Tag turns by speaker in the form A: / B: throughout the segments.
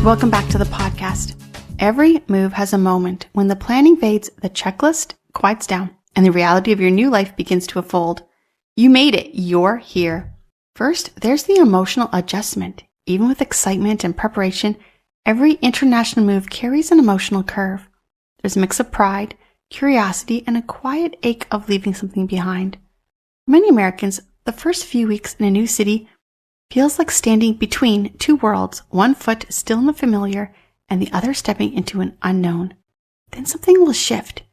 A: Welcome back to the podcast. Every move has a moment when the planning fades, the checklist quiets down, and the reality of your new life begins to unfold. You made it. You're here. First, there's the emotional adjustment. Even with excitement and preparation, every international move carries an emotional curve. There's a mix of pride, curiosity, and a quiet ache of leaving something behind. For many Americans, the first few weeks in a new city feels like standing between two worlds, one foot still in the familiar and the other stepping into an unknown. Then something will shift.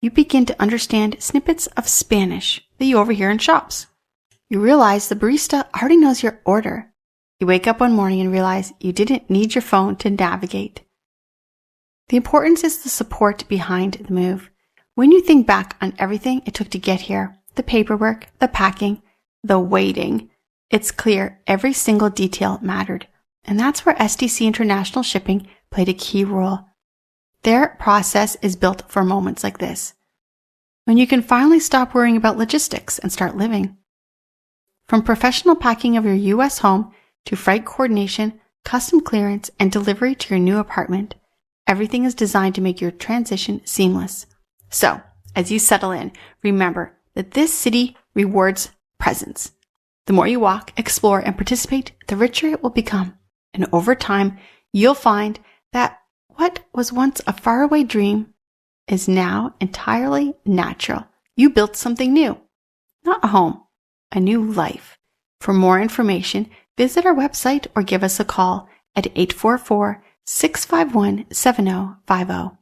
A: You begin to understand snippets of Spanish that you overhear in shops. You realize the barista already knows your order. You wake up one morning and realize you didn't need your phone to navigate. The importance is the support behind the move. When you think back on everything it took to get here, the paperwork, the packing, the waiting, it's clear every single detail mattered. And that's where SDC International Shipping played a key role. Their process is built for moments like this, when you can finally stop worrying about logistics and start living. From professional packing of your U.S. home to freight coordination, custom clearance, and delivery to your new apartment, everything is designed to make your transition seamless. So, as you settle in, remember that this city rewards presence. The more you walk, explore, and participate, the richer it will become. And over time, you'll find that what was once a faraway dream is now entirely natural. You built something new, not a home, a new life. For more information, visit our website or give us a call at 844-651-7050.